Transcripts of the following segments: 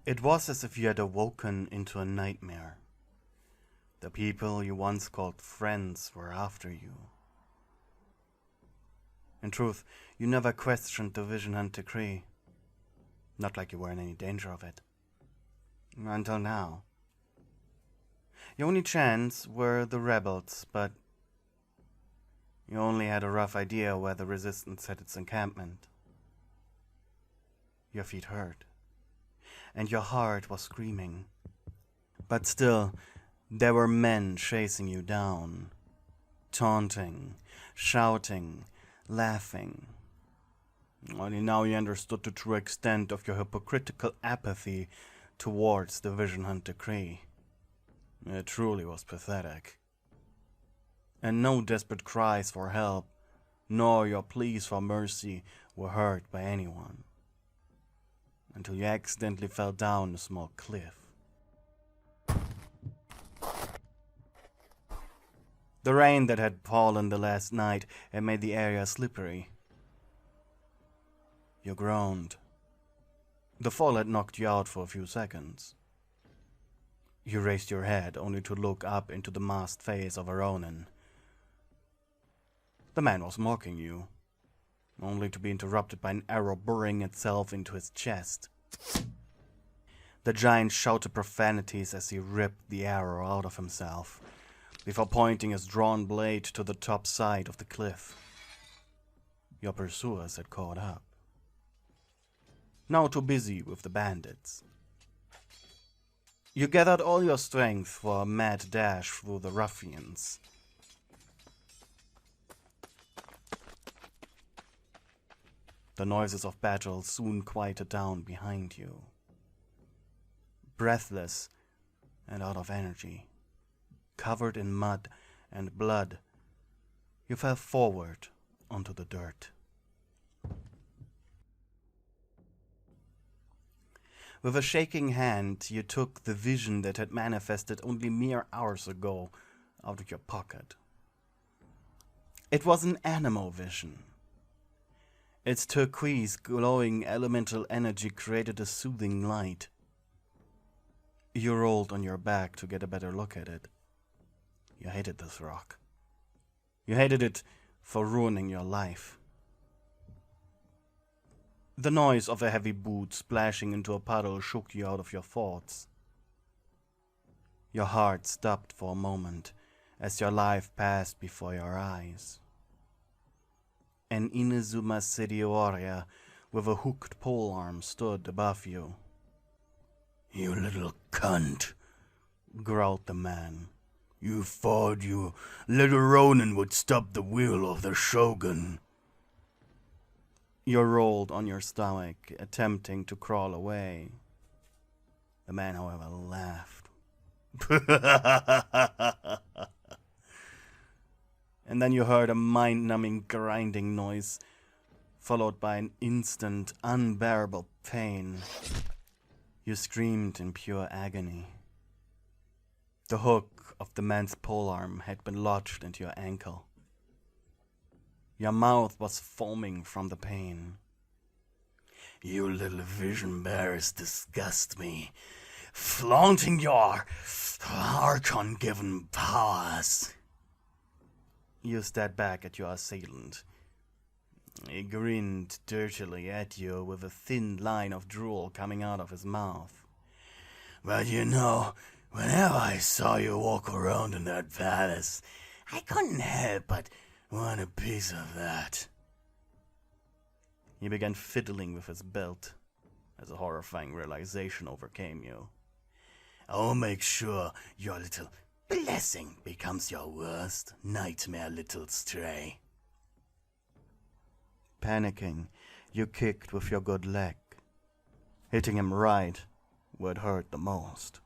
It was as if you had awoken into a nightmare. The people you once called friends were after you. In truth, you never questioned the Vision Hunt decree. Not like you were in any danger of it. Until now. Your only chance were the rebels, but you only had a rough idea where the resistance had its encampment. Your feet hurt, and your heart was screaming. But still, there were men chasing you down, taunting, shouting, laughing. Only now you understood the true extent of your hypocritical apathy towards the Vision Hunt decree. It truly was pathetic. And no desperate cries for help, nor your pleas for mercy were heard by anyone. Until you accidentally fell down a small cliff. The rain that had fallen the last night had made the area slippery. You groaned. The fall had knocked you out for a few seconds. You raised your head only to look up into the masked face of a Ronin. The man was mocking you, only to be interrupted by an arrow burrowing itself into his chest. The giant shouted profanities as he ripped the arrow out of himself, before pointing his drawn blade to the top side of the cliff. Your pursuers had caught up. Now too busy with the bandits. You gathered all your strength for a mad dash through the ruffians. The noises of battle soon quieted down behind you. Breathless and out of energy, covered in mud and blood, you fell forward onto the dirt. With a shaking hand, you took the vision that had manifested only mere hours ago out of your pocket. It was an animal vision. Its turquoise, glowing elemental energy created a soothing light. You rolled on your back to get a better look at it. You hated this rock. You hated it for ruining your life. The noise of a heavy boot splashing into a puddle shook you out of your thoughts. Your heart stopped for a moment as your life passed before your eyes. An Inazuma City warrior with a hooked polearm stood above you. "You little cunt," growled the man. "You thought you little Ronin would stop the will of the Shogun." You rolled on your stomach, attempting to crawl away. The man, however, laughed. And then you heard a mind-numbing grinding noise, followed by an instant, unbearable pain. You screamed in pure agony. The hook of the man's polearm had been lodged into your ankle. Your mouth was foaming from the pain. "You little vision bearers disgust me, flaunting your Archon-given powers." You stared back at your assailant. He grinned dirtily at you with a thin line of drool coming out of his mouth. "But you know, whenever I saw you walk around in that palace, I couldn't help but want a piece of that." He began fiddling with his belt as a horrifying realization overcame you. "I'll make sure your little blessing becomes your worst nightmare, little stray." Panicking, you kicked with your good leg, hitting him right where it hurt the most.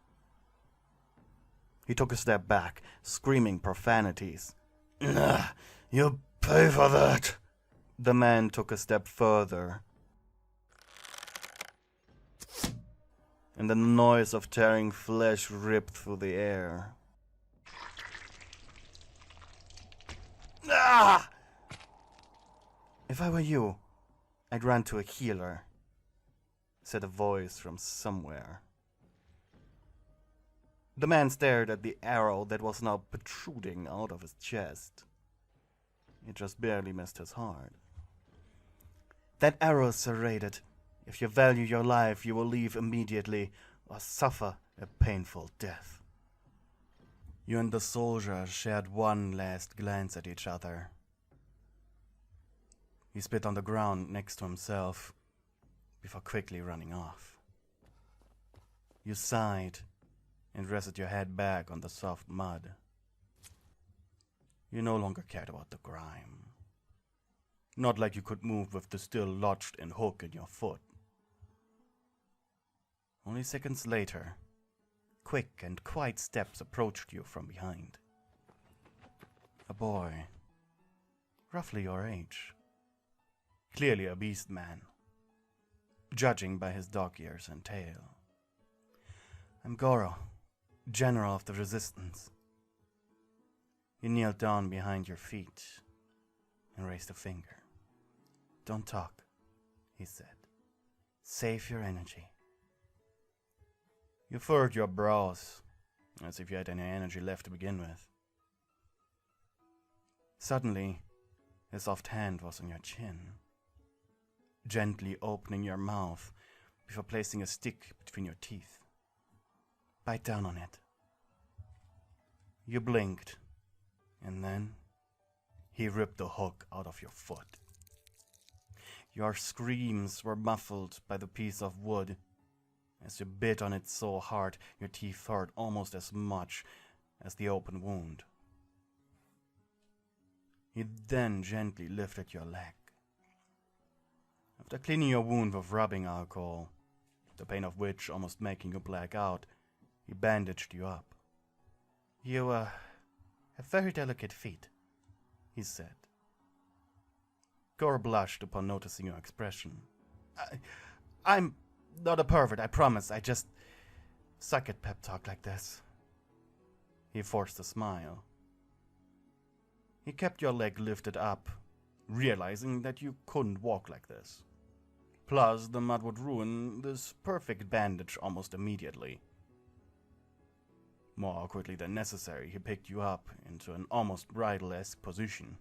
He took a step back, screaming profanities. "Nah, you pay for that." The man took a step further, and then the noise of tearing flesh ripped through the air. Ah! If I were you, I'd run to a healer. said a voice from somewhere. The man stared at the arrow that was now protruding out of his chest. It just barely missed his heart. That arrow is serrated. If you value your life, you will leave immediately or suffer a painful death. You and the soldier shared one last glance at each other. He spit on the ground next to himself before quickly running off. You sighed and rested your head back on the soft mud. You no longer cared about the grime. Not like you could move with the still lodged-in hook in your foot. Only seconds later, quick and quiet steps approached you from behind. A boy, roughly your age. Clearly a beast man, judging by his dog ears and tail. I'm Gorou, General of the Resistance. He kneeled down behind your feet and raised a finger. Don't talk, he said. Save your energy. You furrowed your brows, as if you had any energy left to begin with. Suddenly, his soft hand was on your chin, gently opening your mouth before placing a stick between your teeth. Bite down on it. You blinked, and then he ripped the hook out of your foot. Your screams were muffled by the piece of wood. As you bit on it so hard, your teeth hurt almost as much as the open wound. He then gently lifted your leg. After cleaning your wound with rubbing alcohol, the pain of which almost making you black out, he bandaged you up. You, have very delicate feet, he said. Gorou blushed upon noticing your expression. I'm not a pervert, I promise. I just suck at pep talk like this. He forced a smile. He kept your leg lifted up, realizing that you couldn't walk like this. Plus, the mud would ruin this perfect bandage almost immediately. More awkwardly than necessary, he picked you up into an almost bridal-esque position.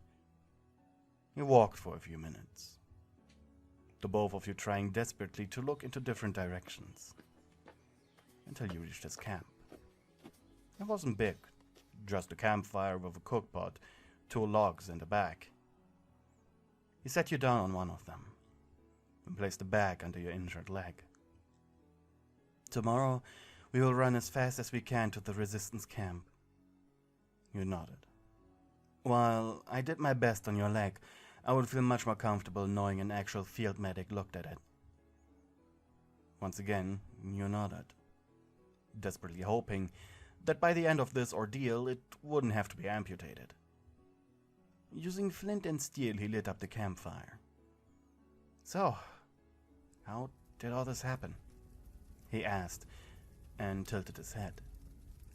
He walked for a few minutes, the both of you trying desperately to look into different directions, until you reached his camp. It wasn't big, just a campfire with a cookpot, 2 logs and a bag. He sat you down on one of them, and placed the bag under your injured leg. Tomorrow, we will run as fast as we can to the resistance camp. You nodded. While I did my best on your leg, I would feel much more comfortable knowing an actual field medic looked at it. Once again, you nodded, desperately hoping that by the end of this ordeal it wouldn't have to be amputated. Using flint and steel, he lit up the campfire. So, how did all this happen? He asked, and tilted his head.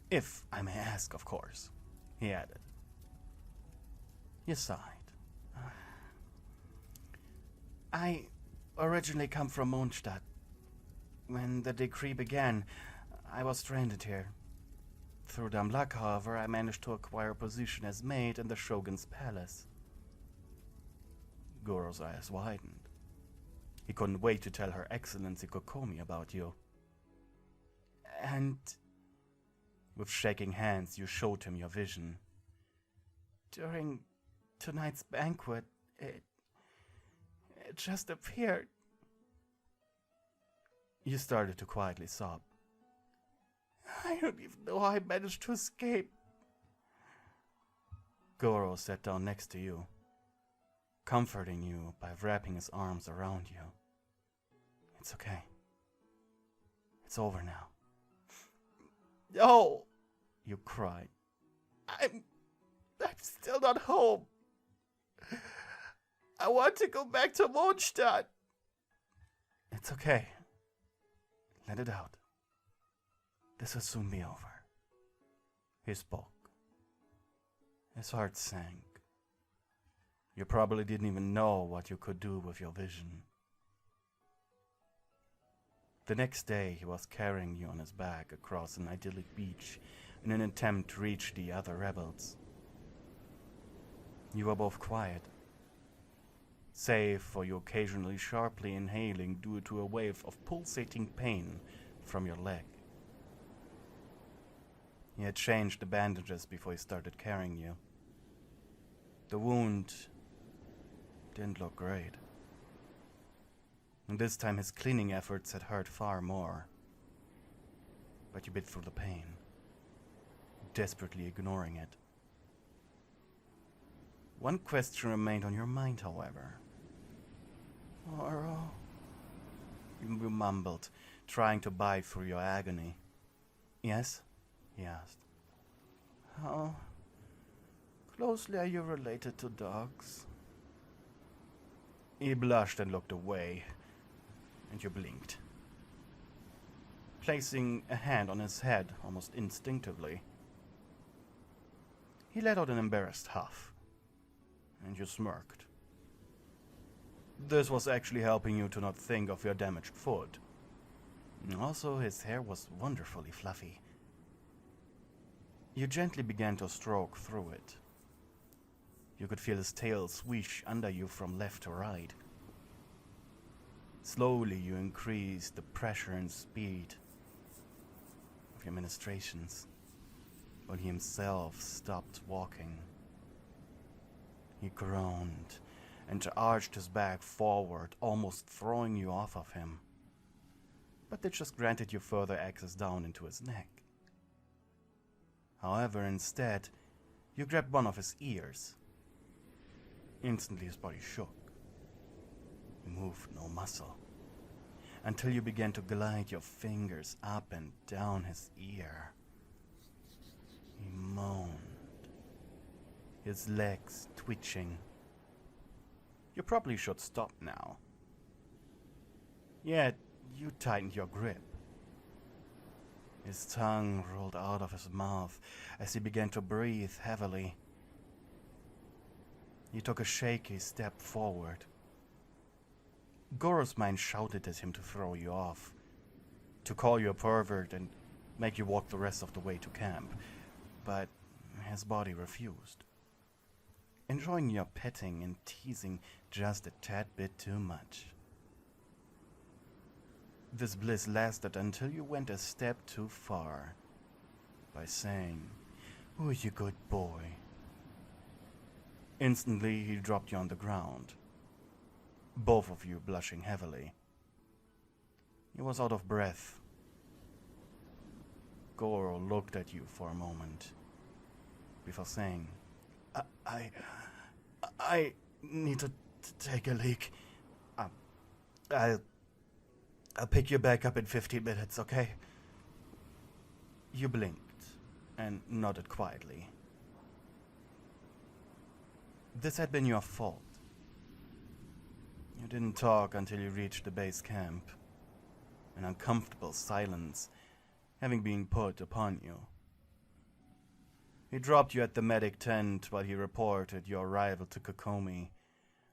If I may ask, of course, he added. You sighed. I originally come from Mondstadt. When the decree began, I was stranded here. Through dumb luck, however, I managed to acquire a position as maid in the Shogun's palace. Gorou's eyes widened. He couldn't wait to tell Her Excellency Kokomi about you. And with shaking hands, you showed him your vision. During tonight's banquet, it just appeared. You started to quietly sob. I don't even know how I managed to escape. Gorou sat down next to you, comforting you by wrapping his arms around you. It's okay. It's over now. No, you cried. I'm still not home. I want to go back to Mondstadt. It's okay. Let it out. This will soon be over. He spoke. His heart sank. You probably didn't even know what you could do with your vision. The next day he was carrying you on his back across an idyllic beach in an attempt to reach the other rebels. You were both quiet, save for you occasionally sharply inhaling due to a wave of pulsating pain from your leg. He had changed the bandages before he started carrying you. The wound didn't look great. And this time his cleaning efforts had hurt far more. But you bit through the pain, desperately ignoring it. One question remained on your mind, however. Gorou, you mumbled, trying to bite through your agony. Yes? He asked. How closely are you related to dogs? He blushed and looked away, and you blinked, placing a hand on his head almost instinctively. He let out an embarrassed huff, and you smirked. This was actually helping you to not think of your damaged foot. Also, his hair was wonderfully fluffy. You gently began to stroke through it. You could feel his tail swish under you from left to right. Slowly you increased the pressure and speed of your ministrations, while he himself stopped walking. He groaned and arched his back forward, almost throwing you off of him. But it just granted you further access down into his neck. However, instead, you grabbed one of his ears. Instantly his body shook. You moved no muscle, until you began to glide your fingers up and down his ear. He moaned, his legs twitching. You probably should stop now. Yet, you tightened your grip. His tongue rolled out of his mouth as he began to breathe heavily. You took a shaky step forward. Gorou's mind shouted at him to throw you off, to call you a pervert and make you walk the rest of the way to camp, but his body refused, enjoying your petting and teasing just a tad bit too much. This bliss lasted until you went a step too far by saying, "Oh, you good boy." Instantly, he dropped you on the ground, both of you blushing heavily. He was out of breath. Gorou looked at you for a moment before saying, I need to take a leak. I'll pick you back up in 15 minutes, okay? You blinked and nodded quietly. This had been your fault. You didn't talk until you reached the base camp, an uncomfortable silence having been put upon you. He dropped you at the medic tent while he reported your arrival to Kokomi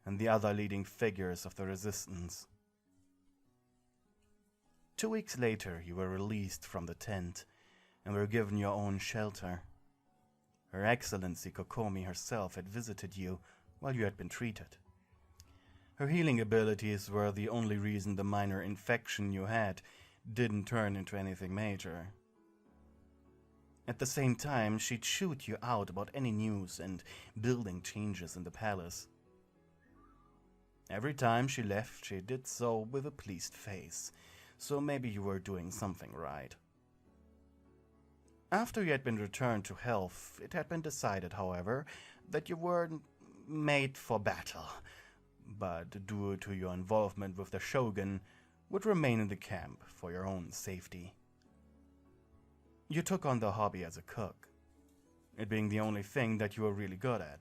and the other leading figures of the resistance. 2 weeks later, you were released from the tent and were given your own shelter. Her Excellency Kokomi herself had visited you while you had been treated. Her healing abilities were the only reason the minor infection you had didn't turn into anything major. At the same time, she chewed you out about any news and building changes in the palace. Every time she left, she did so with a pleased face, so maybe you were doing something right. After you had been returned to health, it had been decided, however, that you weren't made for battle, but due to your involvement with the Shogun, would remain in the camp for your own safety. You took on the hobby as a cook, it being the only thing that you were really good at,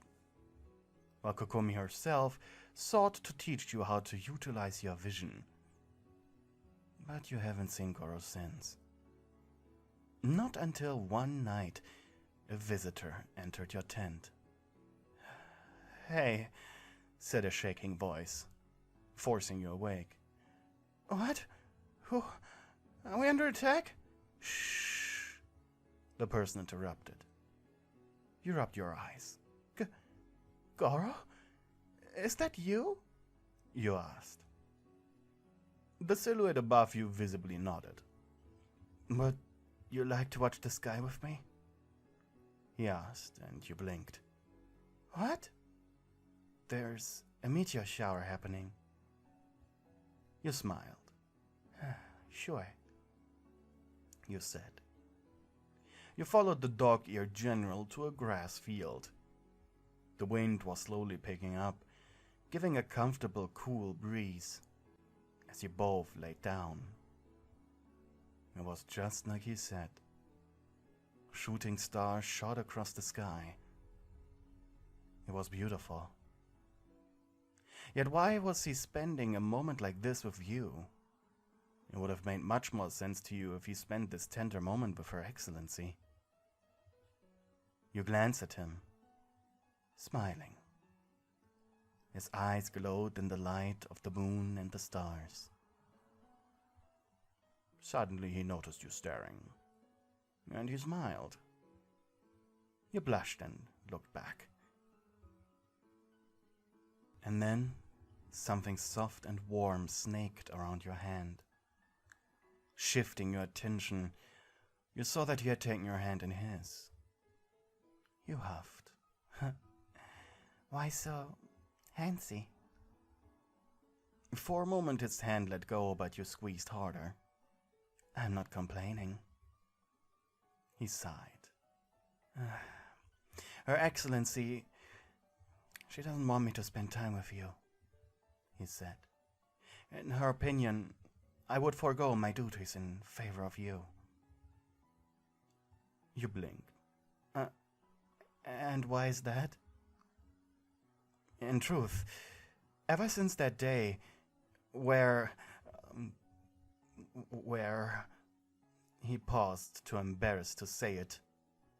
while Kokomi herself sought to teach you how to utilize your vision. But you haven't seen Gorou since. Not until one night, a visitor entered your tent. "Hey," said a shaking voice, forcing you awake. "What? Are we under attack? Shh. The person interrupted. You rubbed your eyes. Gorou? Is that you? You asked. The silhouette above you visibly nodded. Would you like to watch the sky with me? He asked, and you blinked. What? There's a meteor shower happening. You smiled. Sure, you said. You followed the dog-eared general to a grass field. The wind was slowly picking up, giving a comfortable, cool breeze as you both laid down. It was just like he said. Shooting stars shot across the sky. It was beautiful. Yet why was he spending a moment like this with you? It would have made much more sense to you if he spent this tender moment with Her Excellency. You glanced at him, smiling. His eyes glowed in the light of the moon and the stars. Suddenly he noticed you staring, and he smiled. You blushed and looked back. And then something soft and warm snaked around your hand. Shifting your attention, you saw that he had taken your hand in his. You huffed. Why so handsy? For a moment his hand let go, but you squeezed harder. I'm not complaining. He sighed. Her Excellency, she doesn't want me to spend time with you, he said. In her opinion, I would forego my duties in favor of you. You blinked. And why is that? In truth, ever since that day where he paused, too embarrassed to say it,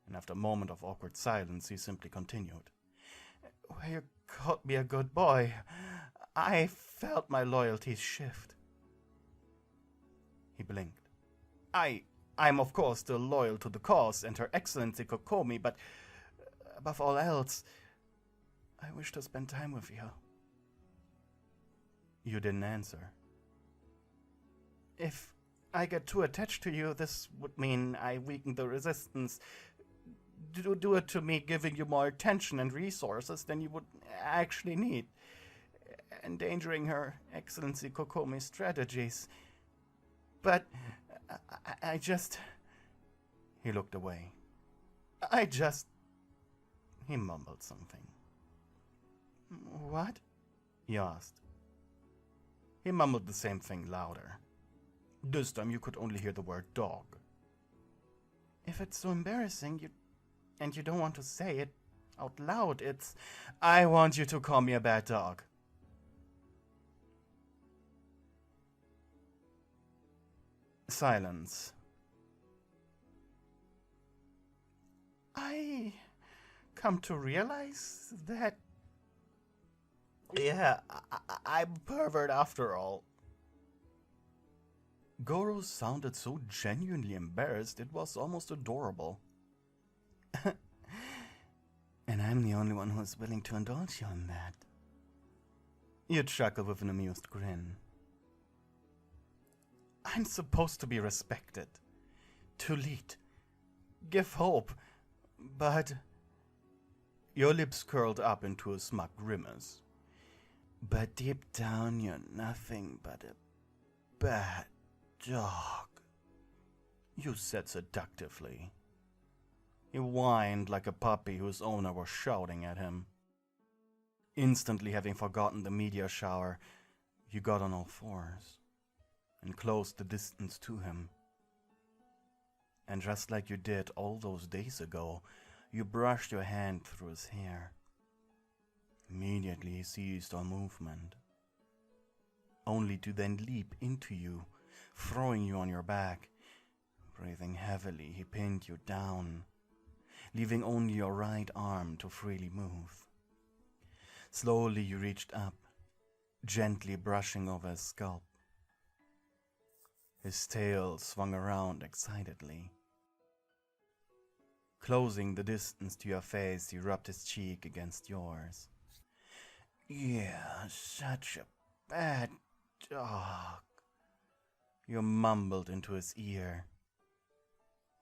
and after a moment of awkward silence, he simply continued. Where you called me a good boy, I felt my loyalties shift. He blinked. I'm of course still loyal to the cause and Her Excellency Kokomi, but above all else, I wish to spend time with you. You didn't answer. If I get too attached to you, this would mean I weaken the resistance. Do it to me giving you more attention and resources than you would actually need, endangering Her Excellency Kokomi's strategies. But I just... He looked away. He mumbled something. What? He asked. He mumbled the same thing louder. This time you could only hear the word dog. If it's so embarrassing, and you don't want to say it out loud, it's... I want you to call me a bad dog. Silence. I come to realize that... Yeah, I'm a pervert after all. Gorou sounded so genuinely embarrassed it was almost adorable. And I'm the only one who's willing to indulge you in that. You chuckled with an amused grin. I'm supposed to be respected, to lead, give hope, but... Your lips curled up into a smug grimace. But deep down you're nothing but a bad dog, you said seductively. He whined like a puppy whose owner was shouting at him. Instantly having forgotten the meteor shower, you got on all fours and closed the distance to him. And just like you did all those days ago, you brushed your hand through his hair. Immediately he ceased all movement, only to then leap into you, throwing you on your back. Breathing heavily, he pinned you down, leaving only your right arm to freely move. Slowly you reached up, gently brushing over his scalp. His tail swung around excitedly. Closing the distance to your face, he rubbed his cheek against yours. "You're such a bad dog," you mumbled into his ear.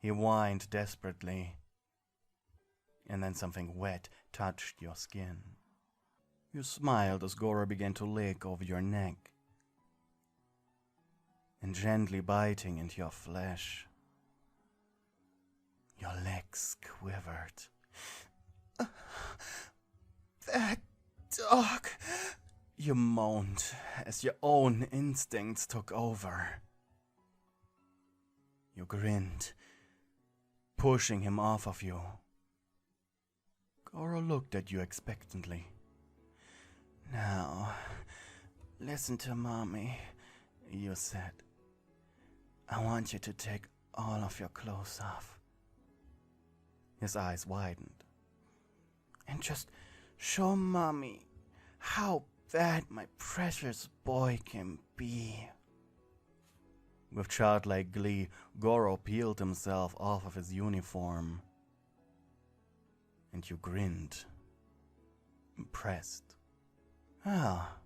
He whined desperately, and then something wet touched your skin. You smiled as Gorou began to lick over your neck and gently biting into your flesh. Your legs quivered. "That dog," you moaned as your own instincts took over. You grinned, pushing him off of you. Gorou looked at you expectantly. "Now, listen to Mommy," you said. "I want you to take all of your clothes off." His eyes widened. "And just show Mommy how bad my precious boy can be." With childlike glee, Gorou peeled himself off of his uniform. And you grinned, impressed. "Ah,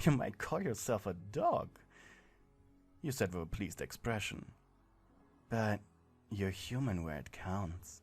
you might call yourself a dog," you said with a pleased expression. "But you're human where it counts."